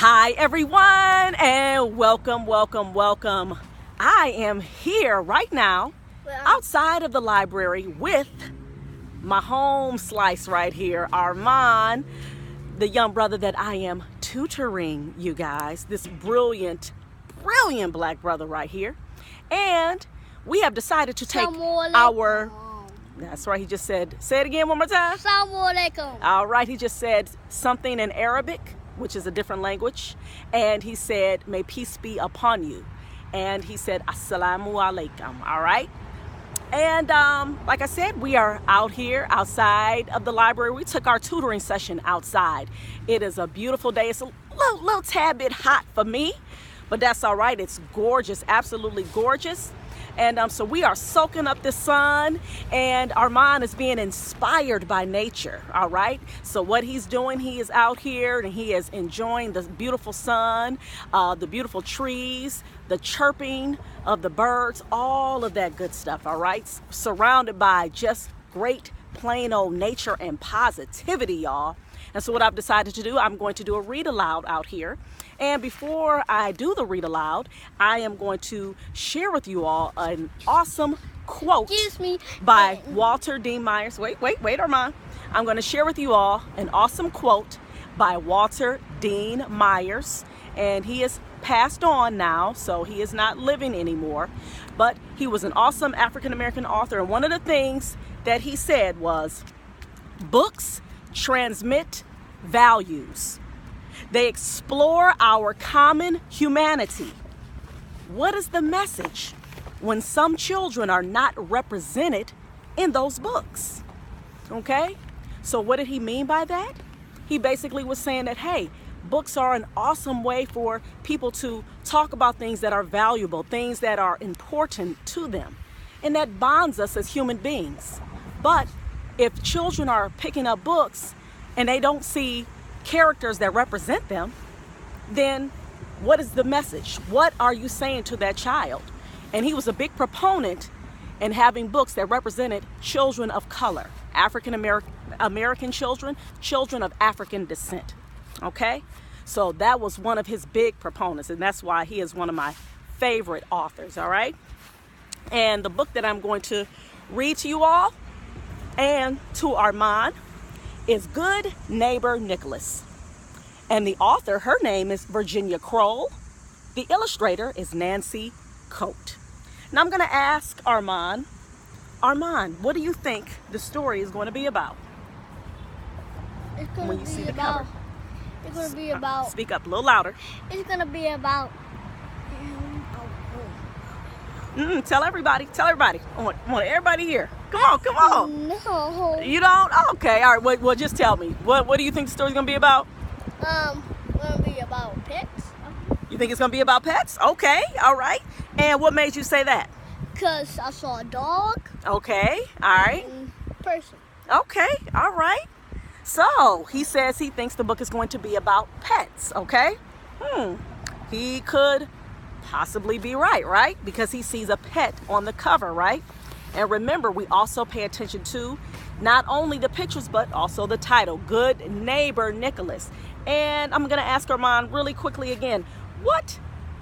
Hi everyone, and welcome. I am here right now outside of the library with my home slice right here, Aar'mon, the young brother that I am tutoring, you guys. This brilliant black brother right here. And we have decided to take that's right, he just said, say it again one more time. All right, he just said something in Arabic, which is a different language, and he said, may peace be upon you, and he said assalamu alaikum. All right, and like I said, we are out here outside of the library. We took our tutoring session outside. It is a beautiful day. It's a little tad bit hot for me, but that's all right. It's gorgeous, absolutely gorgeous. And so we are soaking up the sun, and Aar'mon is being inspired by nature, all right? So what he's doing, he is out here and he is enjoying the beautiful sun, the beautiful trees, the chirping of the birds, all of that good stuff, all right? Surrounded by just great plain old nature and positivity, y'all. And so what I've decided to do, I'm going to do a read aloud out here. And before I do the read aloud, I am going to share with you all an awesome quote by Walter Dean Myers. Wait, Aar'mon. I'm going to share with you all an awesome quote by Walter Dean Myers. And he is passed on now, so he is not living anymore. But he was an awesome African-American author. And one of the things that he said was, books transmit values. They explore our common humanity. What is the message when some children are not represented in those books? Okay? So what did he mean by that? He basically was saying that, hey, books are an awesome way for people to talk about things that are valuable, things that are important to them, and that bonds us as human beings. But if children are picking up books and they don't see characters that represent them, then what is the message? What are you saying to that child? And he was a big proponent in having books that represented children of color, African American children, children of African descent. Okay? So that was one of his big proponents, and that's why he is one of my favorite authors, all right? And the book that I'm going to read to you all and to Aar'mon is Good Neighbor Nicholas. And the author, her name is Virginia Kroll. The illustrator is Nancy Coate. Now I'm going to ask Aar'mon, what do you think the story is going to be about? It's going to be about, it's going to be about, speak up a little louder. It's going to be about, Tell everybody. I want everybody here. Come on. No. You don't? Okay, all right. Well, just tell me. What do you think the story's going to be about? Going to be about pets. You think it's going to be about pets? Okay, all right. And what made you say that? Because I saw a dog. Okay, all right. And person. Okay, all right. So, he says he thinks the book is going to be about pets, okay? He could possibly be right? Because he sees a pet on the cover, right? And remember, we also pay attention to not only the pictures, but also the title, Good Neighbor Nicholas. And I'm going to ask Aar'mon really quickly again, what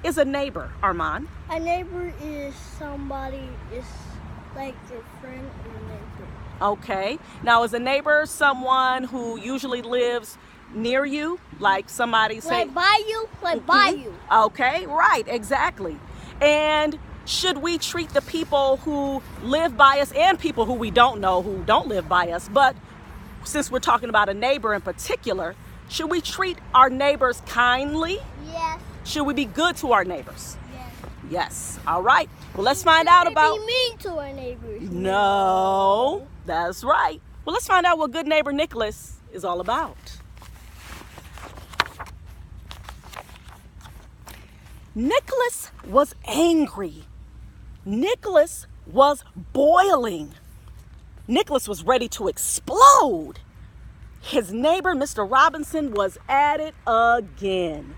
is a neighbor, Aar'mon? A neighbor is somebody, is like your friend or neighbor. Okay. Now, is a neighbor someone who usually lives near you, like somebody say like by you? Okay, right, exactly. And should we treat the people who live by us and people who we don't know who don't live by us, but since we're talking about a neighbor in particular, should we treat our neighbors kindly? Yes. Should we be good to our neighbors? Yes. All right. Well, let's find out about. Be mean to our neighbors. No, that's right. Well, let's find out what Good Neighbor Nicholas is all about. Nicholas was angry. Nicholas was boiling. Nicholas was ready to explode. His neighbor, Mr. Robinson, was at it again.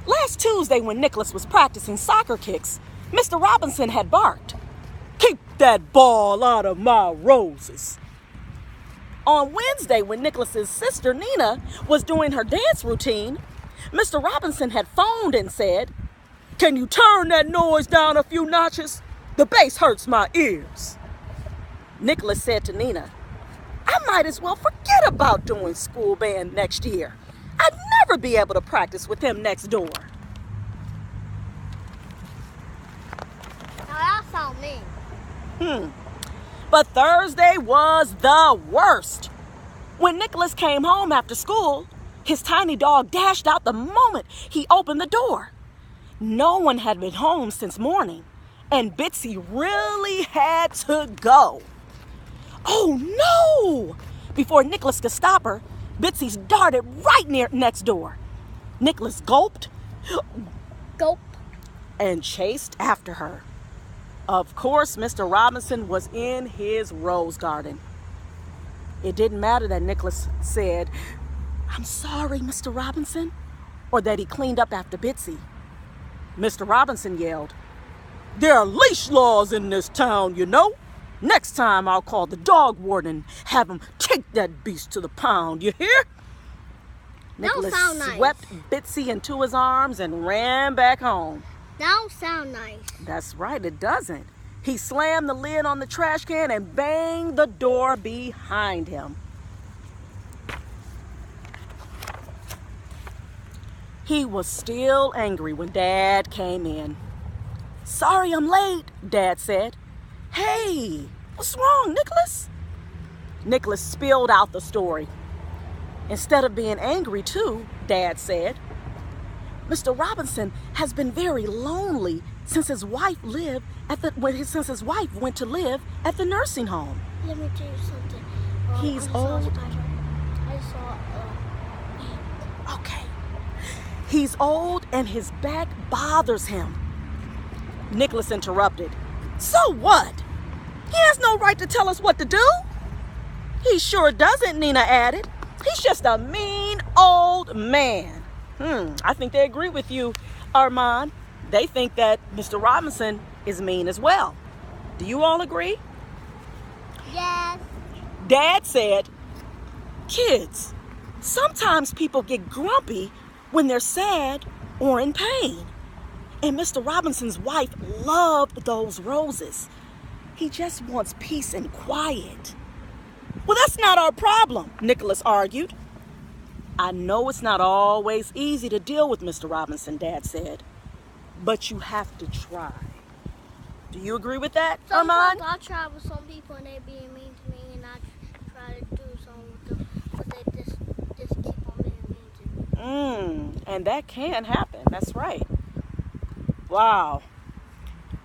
Last Tuesday, when Nicholas was practicing soccer kicks, Mr. Robinson had barked, "Keep that ball out of my roses." On Wednesday, when Nicholas's sister Nina was doing her dance routine, Mr. Robinson had phoned and said, "Can you turn that noise down a few notches? The bass hurts my ears." Nicholas said to Nina, "I might as well forget about doing school band next year. I'd never be able to practice with him next door." Now that sounds mean. But Thursday was the worst. When Nicholas came home after school, his tiny dog dashed out the moment he opened the door. No one had been home since morning, and Bitsy really had to go. Oh no! Before Nicholas could stop her, Bitsy darted right next door. Nicholas gulped, Gulp. and chased after her. Of course, Mr. Robinson was in his rose garden. It didn't matter that Nicholas said, "I'm sorry, Mr. Robinson," or that he cleaned up after Bitsy. Mr. Robinson yelled, "There are leash laws in this town, you know. Next time I'll call the dog warden and have him take that beast to the pound, you hear?" Nicholas sound nice. swept Bitsy into his arms and ran back home. That don't sound nice. That's right, it doesn't. He slammed the lid on the trash can and banged the door behind him. He was still angry when Dad came in. "Sorry I'm late," Dad said. "Hey, what's wrong, Nicholas?" Nicholas spilled out the story. Instead of being angry too, Dad said, "Mr. Robinson has been very lonely since his wife since his wife went to live at the nursing home. Let me tell you something. He's I old." saw "Okay. He's old and his back bothers him." Nicholas interrupted. "So what? He has no right to tell us what to do." "He sure doesn't," Nina added. "He's just a mean old man." I think they agree with you, Aar'mon. They think that Mr. Robinson is mean as well. Do you all agree? Yes. Dad said, "Kids, sometimes people get grumpy when they're sad or in pain. And Mr. Robinson's wife loved those roses. He just wants peace and quiet." "Well, that's not our problem," Nicholas argued. "I know it's not always easy to deal with Mr. Robinson," Dad said, "but you have to try." Do you agree with that, Aar'mon? Sometimes I try with some people and they being mean to me, and I try to do something with them, but they just keep on being mean to me. And that can happen. That's right. Wow.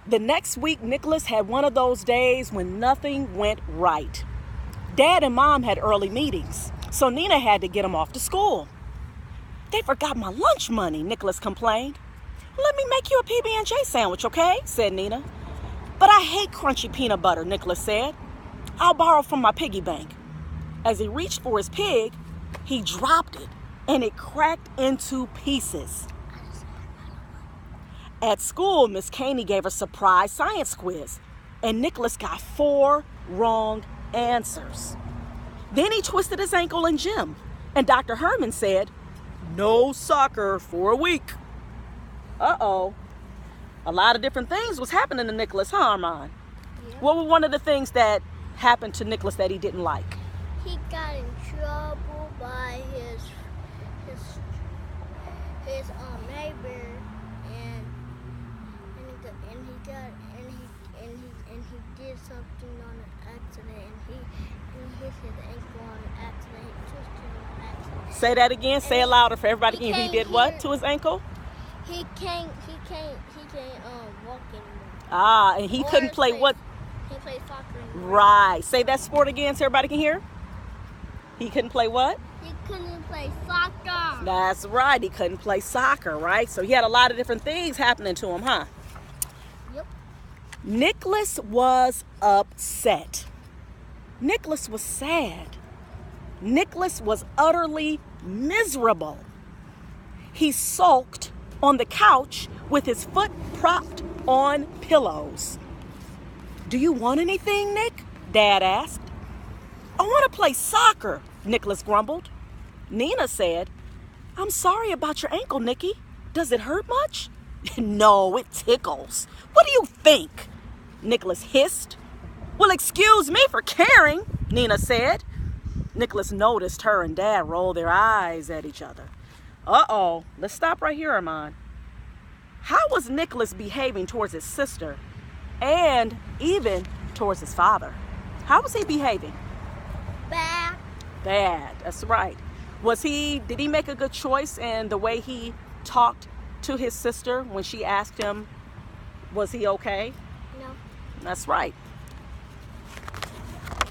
The next week, Nicholas had one of those days when nothing went right. Dad and Mom had early meetings, so Nina had to get him off to school. "They forgot my lunch money," Nicholas complained. "Let me make you a PB&J sandwich, okay?" said Nina. "But I hate crunchy peanut butter," Nicholas said. "I'll borrow from my piggy bank." As he reached for his pig, he dropped it, and it cracked into pieces. At school, Miss Caney gave a surprise science quiz, and Nicholas got 4 wrong answers. Then he twisted his ankle in gym, and Dr. Herman said, "No soccer for a week." Uh-oh. A lot of different things was happening to Nicholas, huh, Aar'mon? Yeah. What were one of the things that happened to Nicholas that he didn't like? He got in trouble by his neighbor, and he did something on an accident, and he hit his ankle on an accident. He twisted it on accident. Say that again. Say it louder for everybody. He did what hear- to his ankle? He can't walk anymore. And he Or couldn't play what? He plays soccer anymore. Right. Say that sport again so everybody can hear. He couldn't play what? He couldn't play soccer. That's right. He couldn't play soccer, right? So he had a lot of different things happening to him, huh? Yep. Nicholas was upset. Nicholas was sad. Nicholas was utterly miserable. He sulked on the couch with his foot propped on pillows. "Do you want anything, Nick?" Dad asked. I want to play soccer, Nicholas grumbled. Nina said, I'm sorry about your ankle, Nicky. Does it hurt much? No, it tickles. What do you think? Nicholas hissed. Well, excuse me for caring, Nina said. Nicholas noticed her and Dad roll their eyes at each other. Uh-oh, let's stop right here, Aar'mon. How was Nicholas behaving towards his sister and even towards his father? How was he behaving? Bad. Bad, that's right. Did he make a good choice in the way he talked to his sister when she asked him, was he okay? No. That's right.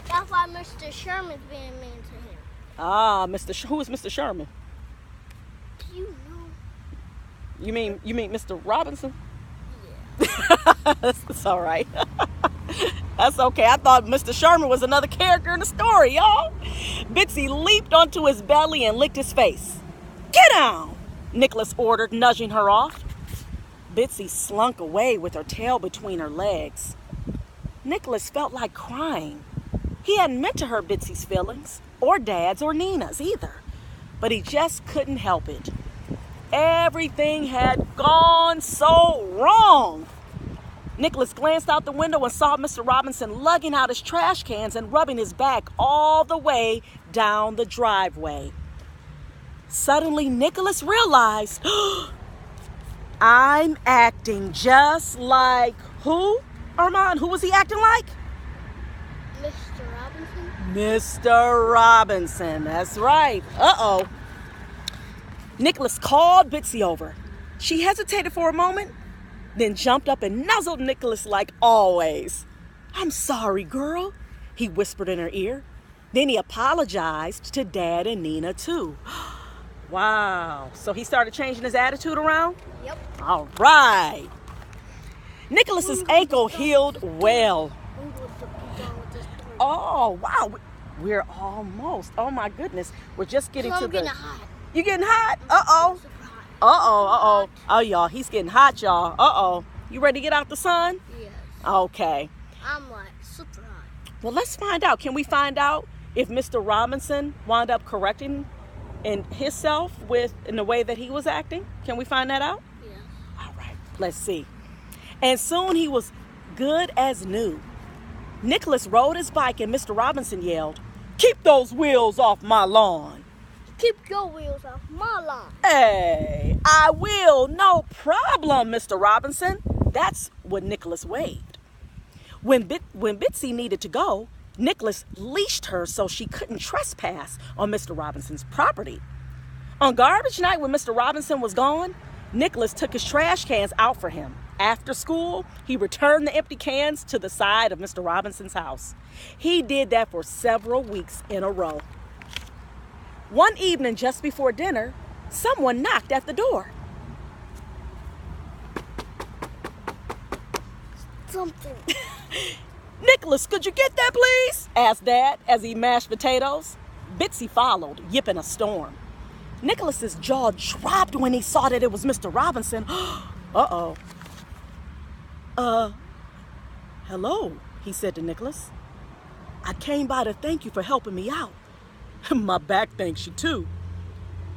That's why Mr. Sherman's being mean to him. Ah, who is Mr. Sherman? Do you know? You mean Mr. Robinson? Yeah. That's all right. That's okay. I thought Mr. Sherman was another character in the story, y'all. Bitsy leaped onto his belly and licked his face. Get down, Nicholas ordered, nudging her off. Bitsy slunk away with her tail between her legs. Nicholas felt like crying. He hadn't meant to hurt Bitsy's feelings, or Dad's or Nina's either, but he just couldn't help it. Everything had gone so wrong. Nicholas glanced out the window and saw Mr. Robinson lugging out his trash cans and rubbing his back all the way down the driveway. Suddenly, Nicholas realized, I'm acting just like who? Aar'mon, who was he acting like? Mr. Robinson? Mr. Robinson, that's right. Uh-oh. Nicholas called Bitsy over. She hesitated for a moment, then jumped up and nuzzled Nicholas like always. I'm sorry, girl, he whispered in her ear. Then he apologized to Dad and Nina, too. Wow. So he started changing his attitude around? Yep. All right. Nicholas's ankle healed well. Oh, wow. We're almost. Oh, my goodness. We're just getting to the... getting hot. You getting hot? Uh-oh. Uh-oh. Oh, y'all. He's getting hot, y'all. Uh-oh. You ready to get out the sun? Yes. Okay. I'm like super hot. Well, let's find out. Can we find out if Mr. Robinson wound up correcting himself in the way that he was acting? Can we find that out? Yes. All right. Let's see. And soon he was good as new. Nicholas rode his bike and Mr. Robinson yelled, "Keep those wheels off my lawn." Keep your wheels off my lawn. Hey, I will. No problem, Mr. Robinson. That's what Nicholas waved. When Bitsy needed to go, Nicholas leashed her so she couldn't trespass on Mr. Robinson's property. On garbage night when Mr. Robinson was gone, Nicholas took his trash cans out for him. After school, he returned the empty cans to the side of Mr. Robinson's house. He did that for several weeks in a row. One evening just before dinner, someone knocked at the door. Something. Nicholas, could you get that, please? Asked Dad as he mashed potatoes. Bitsy followed, yipping a storm. Nicholas's jaw dropped when he saw that it was Mr. Robinson. Uh-oh. Hello, he said to Nicholas. I came by to thank you for helping me out. My back thanks you too.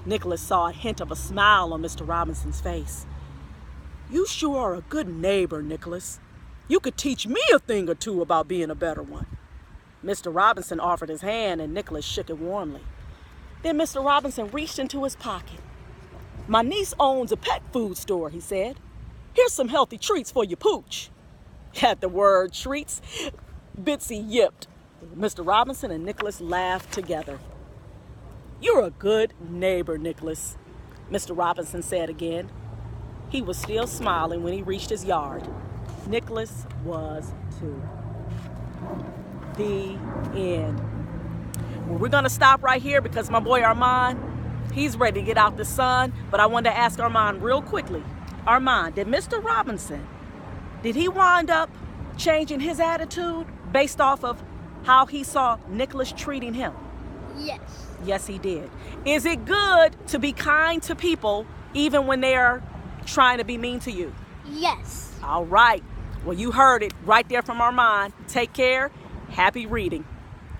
Nicholas saw a hint of a smile on Mr. Robinson's face. You sure are a good neighbor, Nicholas. You could teach me a thing or two about being a better one. Mr. Robinson offered his hand and Nicholas shook it warmly. Then Mr. Robinson reached into his pocket. My niece owns a pet food store, he said. Here's some healthy treats for your pooch. At the word treats, Bitsy yipped. Mr. Robinson and Nicholas laughed together. You're a good neighbor, Nicholas, Mr. Robinson said again. He was still smiling when he reached his yard. Nicholas was too. The end. Well, we're going to stop right here because my boy Aar'mon, he's ready to get out the sun. But I wanted to ask Aar'mon real quickly. Aar'mon, did Mr. Robinson, did he wind up changing his attitude based off of how he saw Nicholas treating him? Yes. Yes, he did. Is it good to be kind to people even when they are trying to be mean to you? Yes. All right. Well, you heard it right there from Aar'mon. Take care. Happy reading.